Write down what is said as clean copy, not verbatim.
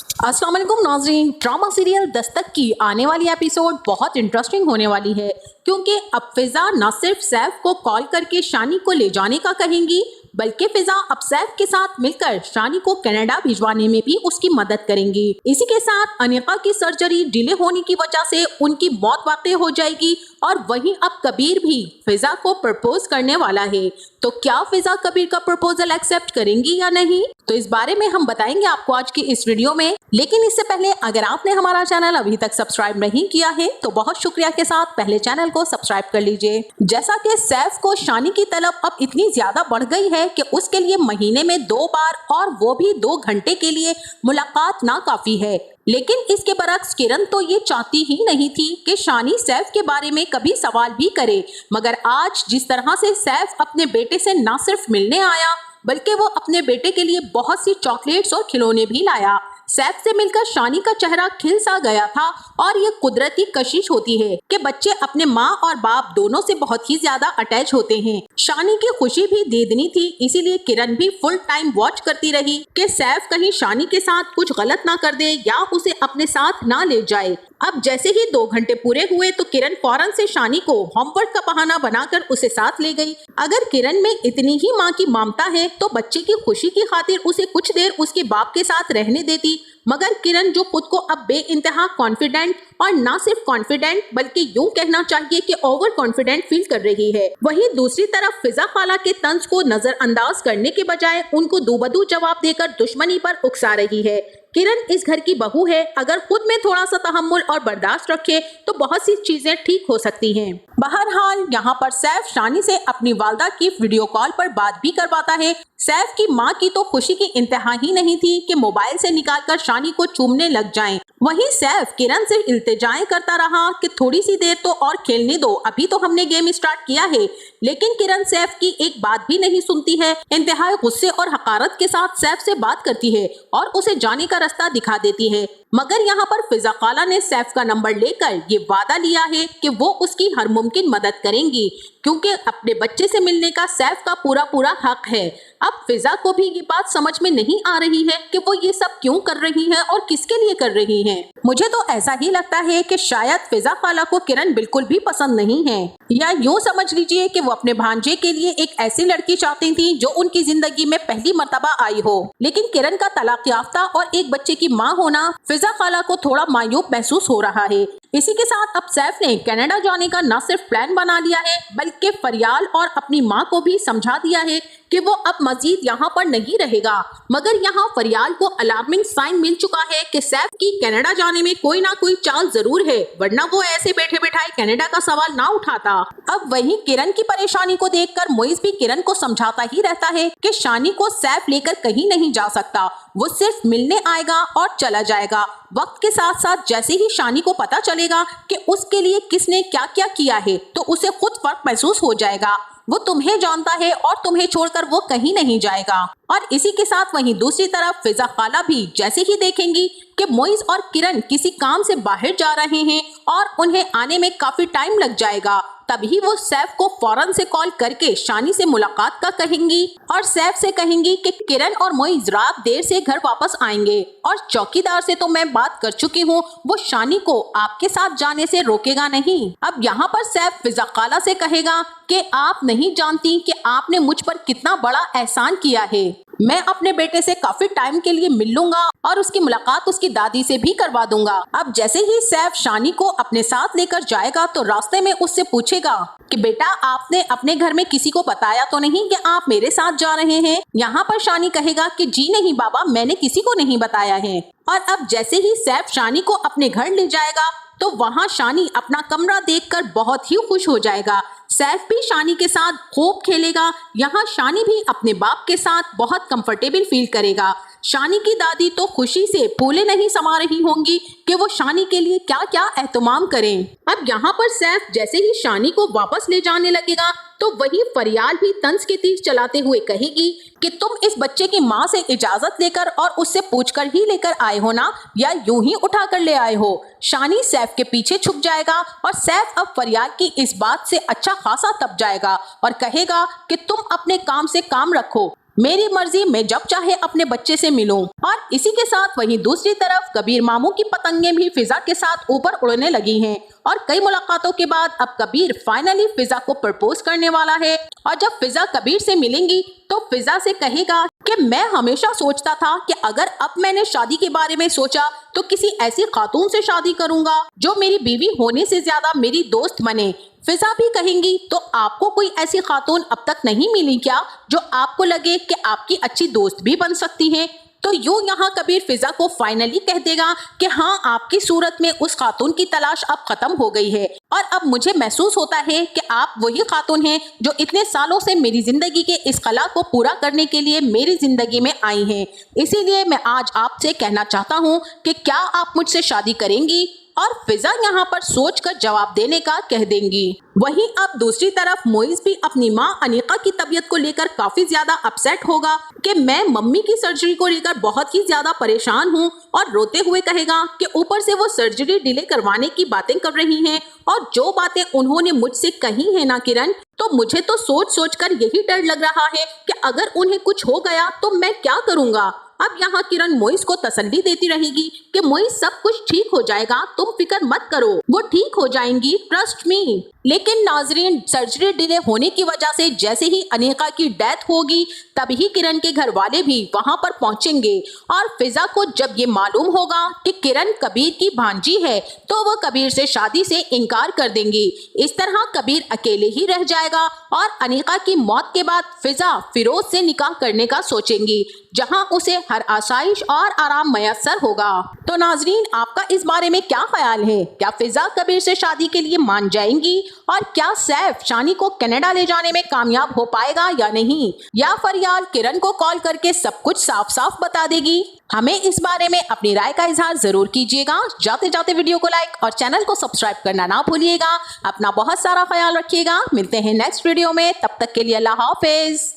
अस्सलाम वालेकुम नाज़रीन। ड्रामा सीरियल दस्तक की आने वाली एपिसोड बहुत इंटरेस्टिंग होने वाली है, क्योंकि अब फिजा न सिर्फ सैफ को कॉल करके शानी को ले जाने का कहेंगी, बल्कि फिजा अब सैफ के साथ मिलकर शानी को कनाडा भिजवाने में भी उसकी मदद करेंगी। इसी के साथ अनिका की सर्जरी डिले होने की वजह से उनकी मौत वाक़ई हो जाएगी और वहीं अब कबीर भी फिजा को प्रपोज करने वाला है। तो क्या फिजा कबीर का प्रपोजल एक्सेप्ट करेंगी या नहीं, तो इस बारे में हम बताएंगे आपको आज की इस वीडियो में। लेकिन इससे पहले अगर आपने हमारा चैनल अभी तक सब्सक्राइब नहीं किया है तो बहुत शुक्रिया के साथ पहले चैनल को सब्सक्राइब कर लीजिए। जैसा कि सैफ को शानी की तलब अब इतनी ज्यादा बढ़ गई है कि उसके लिए महीने में 2 बार और वो भी 2 घंटे के लिए मुलाकात ना काफी है। लेकिन इसके बरक्स किरण तो ये चाहती ही नहीं थी कि शानी सैफ के बारे में कभी सवाल भी करे, मगर आज जिस तरह से सैफ अपने बेटे से न सिर्फ मिलने आया बल्कि वो अपने बेटे के लिए बहुत सी चॉकलेट्स और खिलौने भी लाया। सैफ से मिलकर शानी का चेहरा खिल सा गया था और ये कुदरती कशिश होती है कि बच्चे अपने माँ और बाप दोनों से बहुत ही ज्यादा अटैच होते हैं। शानी की खुशी भी दीदनी थी, इसीलिए किरण भी फुल टाइम वॉच करती रही कि सैफ कहीं शानी के साथ कुछ गलत ना कर दे या उसे अपने साथ ना ले जाए। अब जैसे ही 2 घंटे पूरे हुए तो किरण फौरन से शानी को होमवर्क का बहाना बनाकर उसे साथ ले गई। अगर किरण में इतनी ही माँ की ममता है तो बच्चे की खुशी की खातिर उसे कुछ देर उसके बाप के साथ रहने देती, मगर किरण जो खुद को अब बेइंतहा कॉन्फिडेंट और ना सिर्फ कॉन्फिडेंट बल्कि यूं कहना चाहिए कि ओवर कॉन्फिडेंट फील कर रही है। वहीं दूसरी तरफ फिजा खाला के तंज को नजरअंदाज करने के बजाय उनको दूबदू जवाब देकर दुश्मनी पर उकसा रही है। किरण इस घर की बहू है, अगर खुद में थोड़ा सा तहम्मुल और बर्दाश्त रखे तो बहुत सी चीजें ठीक हो सकती हैं। बहरहाल यहाँ पर सैफ शानी से अपनी वालदा की वीडियो कॉल पर बात भी करवाता है। सैफ की माँ की तो खुशी की इंतहा ही नहीं थी कि मोबाइल से निकालकर शानी को चूमने लग जाएं। वहीं सैफ किरण से इल्तिजाएं करता रहा कि थोड़ी सी देर तो और खेलने दो, अभी तो हमने गेम स्टार्ट किया है। लेकिन किरण सैफ की एक बात भी नहीं सुनती है। इंतहाई गुस्से और हकारत के साथ सैफ से बात करती है और उसे जाने का रास्ता दिखा देती है। मगर यहाँ पर फिजा खाला ने सैफ का नंबर लेकर ये वादा लिया है कि वो उसकी हर मुमकिन मदद करेंगी, क्योंकि अपने बच्चे से मिलने का सैफ का पूरा पूरा हक है। अब फिजा को भी ये बात समझ में नहीं आ रही है कि वो ये सब क्यों कर रही है और किसके लिए कर रही है। मुझे तो ऐसा ही लगता है कि शायद फिजा खाला को किरण बिल्कुल भी पसंद नहीं है, या यूँ समझ लीजिए कि वो अपने भांजे के लिए एक ऐसी लड़की चाहती थी जो उनकी जिंदगी में पहली मर्तबा आई हो। लेकिन किरण का तलाक याफ्ता और एक बच्चे की माँ होना फिजा खाला को थोड़ा मायूब महसूस हो रहा है। इसी के साथ अब सैफ ने कनाडा जाने का न सिर्फ प्लान बना लिया है बल्कि फरियाल और अपनी माँ को भी समझा दिया है कि वो अब मजीद यहाँ पर नहीं रहेगा। मगर यहाँ फरियाल को अलार्मिंग साइन मिल चुका है कि सैफ की कनाडा जाने में कोई ना कोई चाल जरूर है, वरना वो ऐसे बैठे बैठाए कनाडा का सवाल ना उठाता। अब वहीं किरण की परेशानी को देखकर मोइज भी किरण को समझाता ही रहता है कि शानी को सैफ लेकर कहीं नहीं जा सकता, वो सिर्फ मिलने आएगा और चला जाएगा। वक्त के साथ साथ जैसे ही शानी को पता चलेगा कि उसके लिए किसने क्या क्या किया है तो उसे खुद फर्क महसूस हो जाएगा। वो तुम्हें जानता है और तुम्हें छोड़कर वो कहीं नहीं जाएगा। और इसी के साथ वहीं दूसरी तरफ फिजा खाला भी जैसे ही देखेंगी कि मोइज और किरण किसी काम से बाहर जा रहे हैं और उन्हें आने में काफी टाइम लग जाएगा, तभी वो सैफ को फौरन से कॉल करके शानी से मुलाकात का कहेंगी और सैफ से कहेंगी कि किरण और मोइज रात देर से घर वापस आएंगे और चौकीदार से तो मैं बात कर चुकी हूँ, वो शानी को आपके साथ जाने से रोकेगा नहीं। अब यहाँ पर सैफ फिजा खाला से कहेगा कि आप नहीं जानती कि आपने मुझ पर कितना बड़ा एहसान किया है। मैं अपने बेटे से काफी टाइम के लिए मिल लूंगा और उसकी मुलाकात उसकी दादी से भी करवा दूंगा। अब जैसे ही सैफ शानी को अपने साथ लेकर जाएगा तो रास्ते में उससे पूछेगा कि बेटा आपने अपने घर में किसी को बताया तो नहीं कि आप मेरे साथ जा रहे हैं। यहाँ पर शानी कहेगा कि जी नहीं बाबा, मैंने किसी को नहीं बताया है। और अब जैसे ही सैफ शानी को अपने घर ले जाएगा तो वहाँ शानी अपना कमरा देखकर बहुत ही खुश हो जाएगा। सैफ भी शानी के साथ खूब खेलेगा। यहाँ शानी भी अपने बाप के साथ बहुत कंफर्टेबल फील करेगा। शानी की दादी तो खुशी से फूले नहीं समा रही होंगी कि वो शानी के लिए क्या क्या एहतमाम करें। अब यहाँ पर सैफ जैसे ही शानी को वापस ले जाने लगेगा तो वही फरियाल भी तंज के तीर चलाते हुए कहेगी कि तुम इस बच्चे की माँ से इजाजत लेकर और उससे पूछकर ही लेकर आए हो ना, या यूं ही उठा कर ले आए हो। शानी सैफ के पीछे छुप जाएगा और सैफ अब फरियाल की इस बात से अच्छा खासा तप जाएगा और कहेगा कि तुम अपने काम से काम रखो, मेरी मर्जी, मैं जब चाहे अपने बच्चे से मिलूं। और इसी के साथ वहीं दूसरी तरफ कबीर मामू की पतंगें भी फिजा के साथ ऊपर उड़ने लगी हैं और कई मुलाकातों के बाद अब कबीर फाइनली फिजा को प्रपोज करने वाला है। और जब फिजा कबीर से मिलेंगी तो फिजा से कहेगा कि मैं हमेशा सोचता था कि अगर अब मैंने शादी के बारे में सोचा तो किसी ऐसी खातून से शादी करूंगा जो मेरी बीवी होने से ज्यादा मेरी दोस्त बने। फिजा भी कहेंगी तो आपको कोई ऐसी खातून अब तक नहीं मिली क्या जो आपको लगे कि आपकी अच्छी दोस्त भी बन सकती है। तो यूं यहाँ कबीर फिजा को फाइनली कह देगा कि हाँ, आपकी सूरत में उस खातून की तलाश अब खत्म हो गई है और अब मुझे महसूस होता है कि आप वही खातून हैं जो इतने सालों से मेरी जिंदगी के इस कला को पूरा करने के लिए मेरी जिंदगी में आई हैं। इसीलिए मैं आज आपसे कहना चाहता हूँ कि क्या आप मुझसे शादी करेंगी। और फिजा यहाँ पर सोचकर जवाब देने का कह देंगी। वहीं अब दूसरी तरफ मोइज भी अपनी माँ अनीका की तबीयत को लेकर काफी ज्यादा अपसेट होगा कि मैं मम्मी की सर्जरी को लेकर बहुत ही ज्यादा परेशान हूँ और रोते हुए कहेगा कि ऊपर से वो सर्जरी डिले करवाने की बातें कर रही हैं और जो बातें उन्होंने मुझसे कही है ना किरण, तो मुझे तो सोच सोच कर यही डर लग रहा है कि अगर उन्हें कुछ हो गया तो मैं क्या करूँगा। अब यहाँ किरण मोइज को तसल्ली देती रहेगी कि मोइज सब कुछ ठीक हो जाएगा, तुम फिक्र मत करो, वो ठीक हो जाएंगी, ट्रस्ट मी। लेकिन नाजरीन, सर्जरी डिले होने की वजह से जैसे ही अनीका की डेथ होगी तभी किरण के घर वाले भी वहां पर पहुंचेंगे और फिजा को जब ये मालूम होगा कि किरण कबीर की भांजी है तो वो कबीर से शादी से इनकार कर देंगी। इस तरह कबीर अकेले ही रह जाएगा और अनीका की मौत के बाद फिजा फिरोज से निकाह करने का सोचेंगी जहां उसे हर आसाइश और आराम मयसर होगा। तो नाजरीन, आपका इस बारे में क्या ख्याल है? क्या फिजा कबीर से शादी के लिए मान जाएंगी और क्या सैफ शानी को कनाडा ले जाने में कामयाब हो पाएगा या नहीं, या फरियाल किरण को कॉल करके सब कुछ साफ साफ बता देगी? हमें इस बारे में अपनी राय का इजहार जरूर कीजिएगा। जाते जाते वीडियो को लाइक और चैनल को सब्सक्राइब करना ना भूलिएगा। अपना बहुत सारा ख्याल रखिएगा। मिलते हैं नेक्स्ट वीडियो में, तब तक के लिए अल्लाह हाफिज।